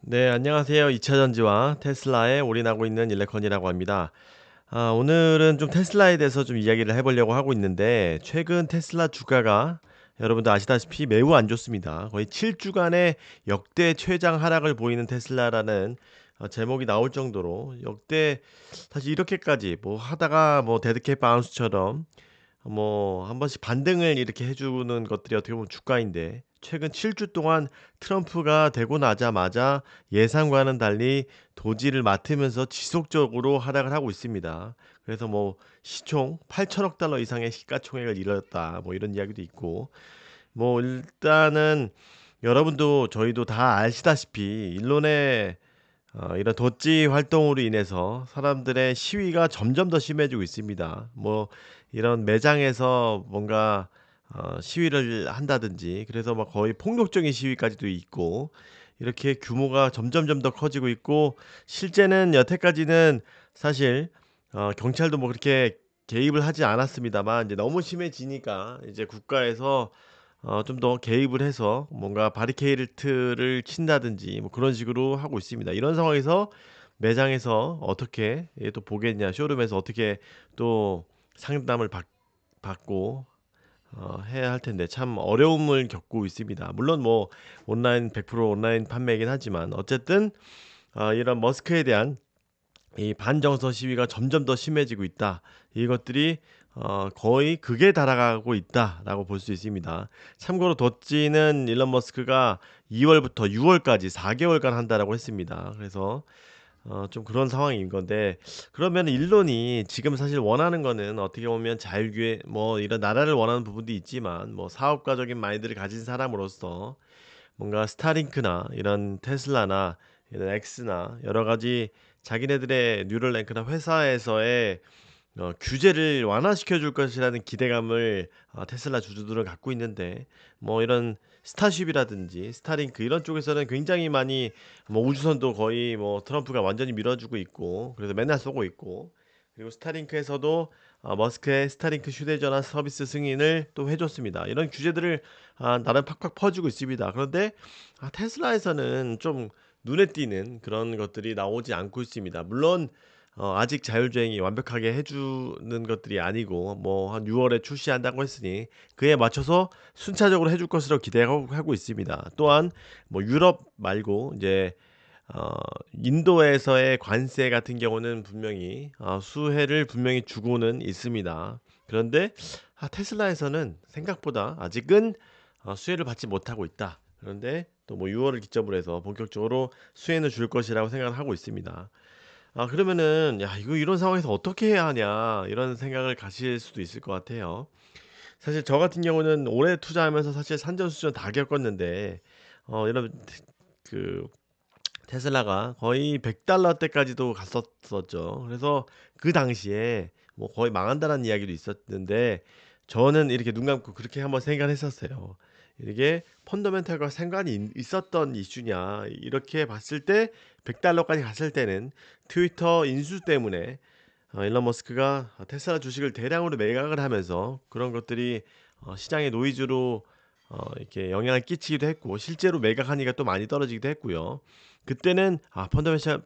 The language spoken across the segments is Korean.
네, 안녕하세요. 2차 전지와 테슬라에 올인하고 있는 일레컨이라고 합니다. 오늘은 좀 테슬라에 대해서 좀 이야기를 해보려고 하고 있는데, 최근 테슬라 주가가 여러분들 아시다시피 매우 안 좋습니다. 거의 7주간의 역대 최장 하락을 보이는 테슬라라는 제목이 나올 정도로 역대 사실 이렇게까지 뭐 하다가 뭐 데드캣 바운스처럼 뭐 한 번씩 반등을 이렇게 해주는 것들이 어떻게 보면 주가인데 최근 7주 동안 트럼프가 되고 나자마자 예상과는 달리 도지를 맡으면서 지속적으로 하락을 하고 있습니다. 그래서 뭐 시총 8천억 달러 이상의 시가총액을 이뤘다 뭐 이런 이야기도 있고 뭐 일단은 여러분도 저희도 다 아시다시피 일론의 이런 덧지 활동으로 인해서 사람들의 시위가 점점 더 심해지고 있습니다. 뭐 이런 매장에서 뭔가 시위를 한다든지 그래서 막 거의 폭력적인 시위까지도 있고 이렇게 규모가 점점점 더 커지고 있고 실제는 여태까지는 사실 경찰도 뭐 그렇게 개입을 하지 않았습니다만 이제 너무 심해지니까 이제 국가에서 좀 더 개입을 해서 뭔가 바리케이트를 친다든지 뭐 그런 식으로 하고 있습니다. 이런 상황에서 매장에서 어떻게 또 보겠냐, 쇼룸에서 어떻게 또 상담을 받고 해야 할 텐데 참 어려움을 겪고 있습니다. 물론 뭐 온라인 100% 온라인 판매이긴 하지만 어쨌든 이런 머스크에 대한 이 반정서 시위가 점점 더 심해지고 있다. 이것들이 거의 극에 달아가고 있다라고 볼 수 있습니다. 참고로 덧지는 일론 머스크가 2월부터 6월까지 4개월간 한다라고 했습니다. 그래서 좀 그런 상황인 건데 그러면 일론이 지금 사실 원하는 거는 어떻게 보면 자율주의 뭐 이런 나라를 원하는 부분도 있지만 뭐 사업가적인 마인드를 가진 사람으로서 뭔가 스타링크나 이런 테슬라나 이런 엑스나 여러 가지 자기네들의 뉴럴랭크나 회사에서의 규제를 완화시켜 줄 것이라는 기대감을 테슬라 주주들은 갖고 있는데 뭐 이런 스타쉽이라든지 스타링크 이런 쪽에서는 굉장히 많이 뭐 우주선도 거의 뭐 트럼프가 완전히 밀어주고 있고 그래서 맨날 쏘고 있고 그리고 스타링크에서도 머스크의 스타링크 휴대전화 서비스 승인을 또 해줬습니다. 이런 규제들을 나름 팍팍 퍼주고 있습니다. 그런데 테슬라에서는 좀 눈에 띄는 그런 것들이 나오지 않고 있습니다. 물론 아직 자율주행이 완벽하게 해주는 것들이 아니고 뭐 한 6월에 출시한다고 했으니 그에 맞춰서 순차적으로 해줄 것으로 기대하고 있습니다. 또한 뭐 유럽 말고 이제 어, 인도에서의 관세 같은 경우는 분명히 수혜를 분명히 주고는 있습니다. 그런데 테슬라에서는 생각보다 아직은 수혜를 받지 못하고 있다. 그런데 또 뭐 6월을 기점으로 해서 본격적으로 수혜는 줄 것이라고 생각을 하고 있습니다. 그러면은 야 이거 이런 상황에서 어떻게 해야 하냐 이런 생각을 가실 수도 있을 것 같아요. 사실 저 같은 경우는 오래 투자하면서 사실 산전수전 다 겪었는데 이런 그 테슬라가 거의 100달러 때까지도 갔었었죠. 그래서 그 당시에 뭐 거의 망한다는 이야기도 있었는데 저는 이렇게 눈 감고 그렇게 한번 생각을 했었어요. 이게 펀더멘탈과 상관이 있었던 이슈냐 이렇게 봤을 때 100달러까지 갔을 때는 트위터 인수 때문에 일론 머스크가 테슬라 주식을 대량으로 매각을 하면서 그런 것들이 시장의 노이즈로 이렇게 영향을 끼치기도 했고 실제로 매각하니까 또 많이 떨어지기도 했고요. 그때는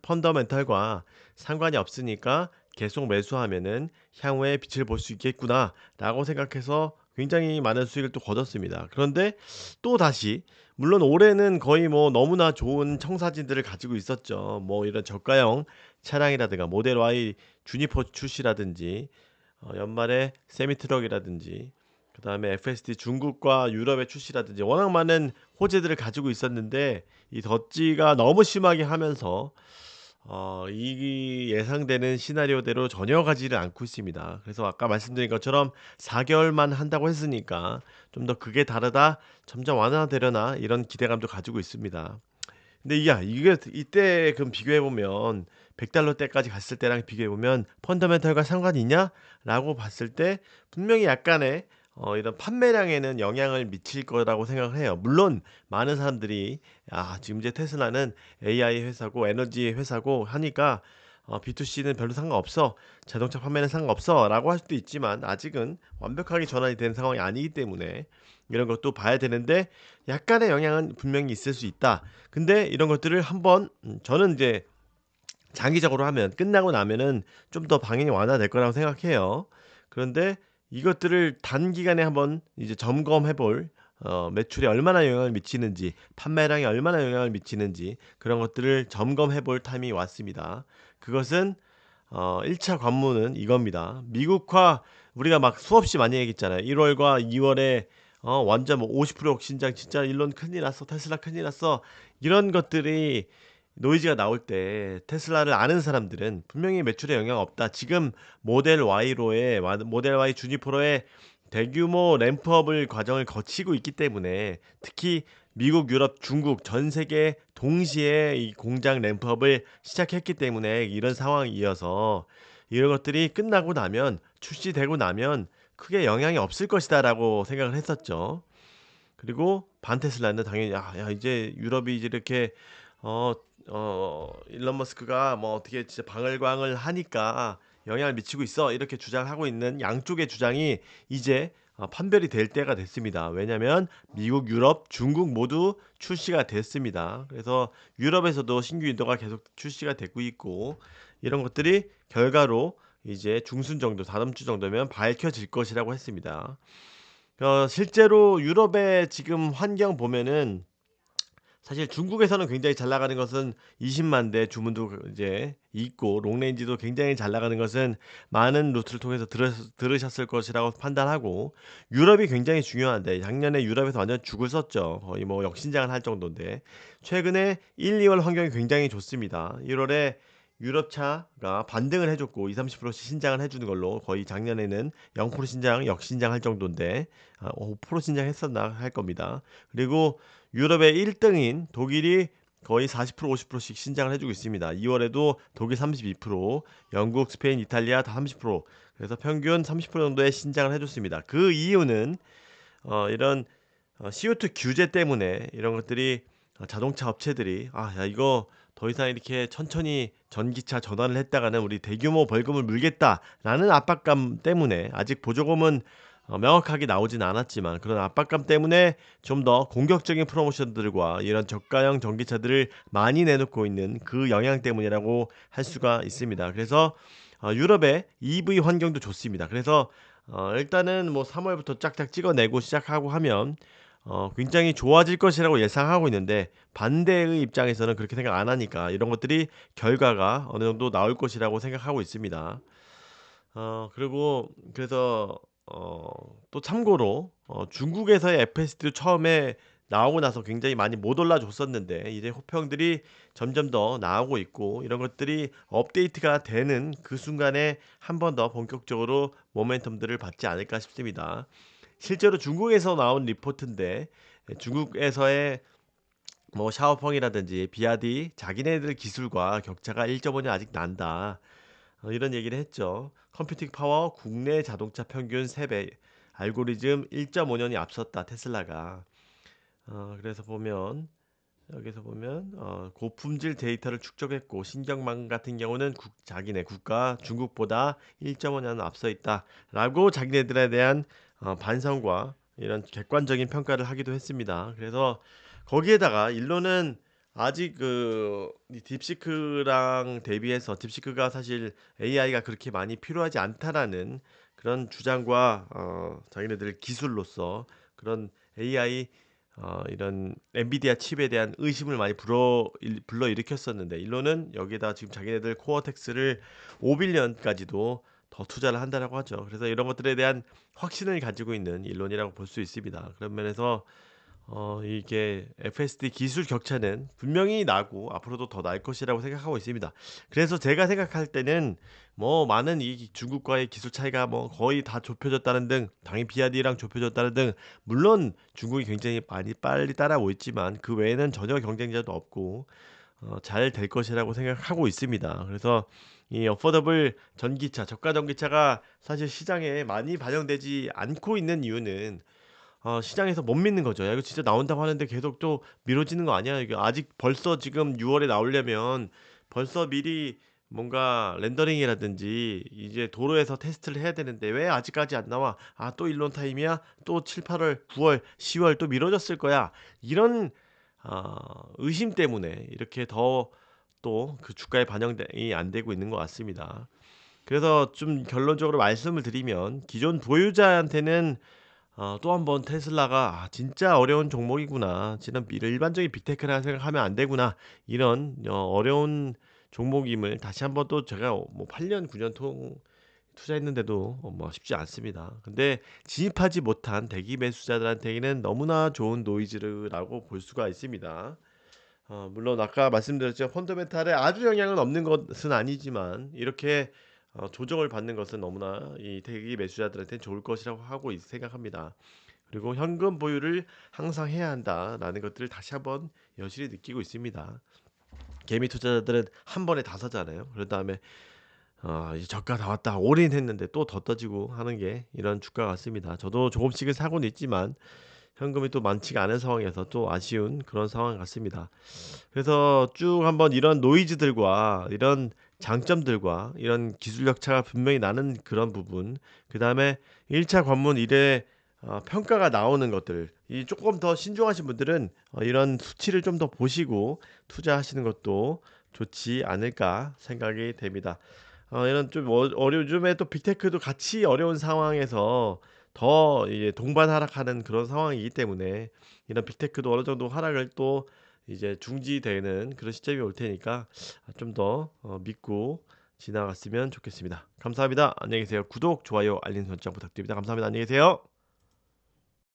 펀더멘탈과 상관이 없으니까 계속 매수하면은 향후에 빛을 볼 수 있겠구나라고 생각해서 굉장히 많은 수익을 또 거뒀습니다. 그런데 또 다시 물론 올해는 거의 뭐 너무나 좋은 청사진들을 가지고 있었죠. 뭐 이런 저가형 차량이라든가 모델 Y 주니퍼 출시라든지 연말에 세미트럭이라든지 그다음에 FSD 중국과 유럽의 출시라든지 워낙 많은 호재들을 가지고 있었는데 이 덧지가 너무 심하게 하면서 이 예상되는 시나리오대로 전혀 가지를 않고 있습니다. 그래서 아까 말씀드린 것처럼 4개월만 한다고 했으니까 좀 더 그게 다르다 점점 완화되려나 이런 기대감도 가지고 있습니다. 근데 이게 이때 그럼 비교해 보면 100달러 때까지 갔을 때랑 비교해 보면 펀더멘털과 상관이 있냐라고 봤을 때 분명히 약간의 이런 판매량에는 영향을 미칠 거라고 생각을 해요. 물론 많은 사람들이 지금 이제 테슬라는 AI 회사고 에너지 회사고 하니까 B2C는 별로 상관없어. 자동차 판매는 상관없어라고 할 수도 있지만 아직은 완벽하게 전환이 된 상황이 아니기 때문에 이런 것도 봐야 되는데 약간의 영향은 분명히 있을 수 있다. 근데 이런 것들을 한번 저는 이제 장기적으로 하면 끝나고 나면은 좀 더 방향이 완화될 거라고 생각해요. 그런데 이것들을 단기간에 한번 이제 점검해 볼 매출에 얼마나 영향을 미치는지, 판매량에 얼마나 영향을 미치는지 그런 것들을 점검해 볼 타임이 왔습니다. 그것은 1차 관문은 이겁니다. 미국화 우리가 막 수없이 많이 얘기했잖아요. 1월과 2월에 완전 뭐 50% 신장 진짜 일론 큰일 났어. 테슬라 큰일 났어. 이런 것들이 노이즈가 나올 때 테슬라를 아는 사람들은 분명히 매출에 영향 없다. 지금 모델 Y 주니퍼로의 대규모 램프업을 과정을 거치고 있기 때문에 특히 미국, 유럽, 중국 전 세계 동시에 이 공장 램프업을 시작했기 때문에 이런 상황이 이어서 이런 것들이 끝나고 나면 출시되고 나면 크게 영향이 없을 것이다라고 생각을 했었죠. 그리고 반테슬라는 당연히 이제 유럽이 이제 이렇게 어 일론 머스크가 뭐 어떻게 진짜 방을광을 하니까 영향을 미치고 있어 이렇게 주장하고 있는 양쪽의 주장이 이제 판별이 될 때가 됐습니다. 왜냐하면 미국, 유럽, 중국 모두 출시가 됐습니다. 그래서 유럽에서도 신규 인도가 계속 출시가 되고 있고 이런 것들이 결과로 이제 중순 정도, 다음 주 정도면 밝혀질 것이라고 했습니다. 실제로 유럽의 지금 환경 보면은 사실 중국에서는 굉장히 잘 나가는 것은 20만 대 주문도 이제 있고 롱레인지도 굉장히 잘 나가는 것은 많은 루트를 통해서 들으셨을 것이라고 판단하고 유럽이 굉장히 중요한데 작년에 유럽에서 완전 죽을 썼죠. 거의 뭐 역신장을 할 정도인데 최근에 1, 2월 환경이 굉장히 좋습니다. 1월에 유럽차가 반등을 해줬고 2, 30%씩 신장을 해주는 걸로 거의 작년에는 0% 신장, 역신장 할 정도인데 5% 신장했었나 할 겁니다. 그리고 유럽의 1등인 독일이 거의 40% 50%씩 신장을 해주고 있습니다. 2월에도 독일 32%, 영국, 스페인, 이탈리아 다 30%. 그래서 평균 30% 정도의 신장을 해줬습니다. 그 이유는 이런 CO2 규제 때문에 이런 것들이 자동차 업체들이 야 이거 더 이상 이렇게 천천히 전기차 전환을 했다가는 우리 대규모 벌금을 물겠다라는 압박감 때문에 아직 보조금은 명확하게 나오진 않았지만 그런 압박감 때문에 좀 더 공격적인 프로모션들과 이런 저가형 전기차들을 많이 내놓고 있는 그 영향 때문이라고 할 수가 있습니다. 그래서 유럽의 EV 환경도 좋습니다. 그래서 일단은 뭐 3월부터 짝짝 찍어내고 시작하고 하면 굉장히 좋아질 것이라고 예상하고 있는데 반대의 입장에서는 그렇게 생각 안 하니까 이런 것들이 결과가 어느 정도 나올 것이라고 생각하고 있습니다. 그리고 그래서 또 참고로 중국에서의 FSD도 처음에 나오고 나서 굉장히 많이 못 올라줬었는데 이제 호평들이 점점 더 나오고 있고 이런 것들이 업데이트가 되는 그 순간에 한 번 더 본격적으로 모멘텀들을 받지 않을까 싶습니다. 실제로 중국에서 나온 리포트인데 중국에서의 뭐 샤오펑이라든지 비아디 자기네들 기술과 격차가 1.5년 아직 난다. 이런 얘기를 했죠. 컴퓨팅 파워 국내 자동차 평균 3배, 알고리즘 1.5년이 앞섰다 테슬라가. 그래서 보면 여기서 보면 고품질 데이터를 축적했고 신경망 같은 경우는 자기네 국가 중국보다 1.5년 앞서 있다라고 자기네들에 대한 반성과 이런 객관적인 평가를 하기도 했습니다. 그래서 거기에다가 일론은 아직 이 딥시크랑 대비해서 딥시크가 사실 AI가 그렇게 많이 필요하지 않다라는 그런 주장과 자기네들 기술로서 그런 AI 이런 엔비디아 칩에 대한 의심을 많이 불러일으켰었는데 일론은 여기에다 지금 자기네들 코어텍스를 5빌리언까지도 더 투자를 한다라고 하죠. 그래서 이런 것들에 대한 확신을 가지고 있는 일론이라고 볼 수 있습니다. 그런 면에서 이게 FSD 기술 격차는 분명히 나고 앞으로도 더 날 것이라고 생각하고 있습니다. 그래서 제가 생각할 때는 뭐 많은 이 중국과의 기술 차이가 뭐 거의 다 좁혀졌다는 등 당연히 비아디랑 좁혀졌다는 등 물론 중국이 굉장히 많이 빨리 따라오고 있지만 그 외에는 전혀 경쟁자도 없고 잘 될 것이라고 생각하고 있습니다. 그래서 이 어포더블 전기차, 저가 전기차가 사실 시장에 많이 반영되지 않고 있는 이유는 시장에서 못 믿는 거죠. 야, 이거 진짜 나온다고 하는데 계속 또 미뤄지는 거 아니야? 이게 아직 벌써 지금 6월에 나오려면 벌써 미리 뭔가 렌더링이라든지 이제 도로에서 테스트를 해야 되는데 '왜 아직까지 안 나와? 아 또 일론 타임이야? 또 7-8 월, 9 월, 10월 또 미뤄졌을 거야.' 이런 의심 때문에 이렇게 더 또 그 주가에 반영이 안 되고 있는 것 같습니다. 그래서 좀 결론적으로 말씀을 드리면 기존 보유자한테는 또 한번 테슬라가 '아 진짜 어려운 종목이구나. 지금 일반적인 빅테크라 생각하면 안 되구나.' 이런 어려운 종목임을 다시 한번 또 제가 뭐 8년 9년 투자했는데도 뭐 쉽지 않습니다. 근데 진입하지 못한 대기 매수자들한테는 너무나 좋은 노이즈라고 볼 수가 있습니다. 물론 아까 말씀드렸죠. 펀더멘탈에 아주 영향은 없는 것은 아니지만 이렇게 조정을 받는 것은 너무나 이 대기 매수자들한테는 좋을 것이라고 하고 생각합니다. 그리고 '현금 보유를 항상 해야 한다.'라는 것들을 다시 한번 여실히 느끼고 있습니다. 개미 투자자들은 한 번에 다 사잖아요. 그런 다음에 이제 저가 다 왔다 올인했는데 또 더 떠지고 하는 게 이런 주가 같습니다. 저도 조금씩은 사고는 있지만 현금이 또 많지가 않은 상황에서 또 아쉬운 그런 상황 같습니다. 그래서 쭉 한번 이런 노이즈들과 이런 장점들과 이런 기술력 차가 분명히 나는 그런 부분, 그다음에 1차 관문 이래 평가가 나오는 것들, 이 조금 더 신중하신 분들은 이런 수치를 좀 더 보시고 투자하시는 것도 좋지 않을까 생각이 됩니다. 이런 좀 요즘에 또 빅테크도 같이 어려운 상황에서 더 이제 동반 하락하는 그런 상황이기 때문에 이런 빅테크도 어느 정도 하락을 또 이제 중지되는 그런 시점이 올 테니까 좀 더 믿고 지나갔으면 좋겠습니다. 감사합니다. 안녕히 계세요. 구독, 좋아요, 알림 설정 부탁드립니다. 감사합니다. 안녕히 계세요.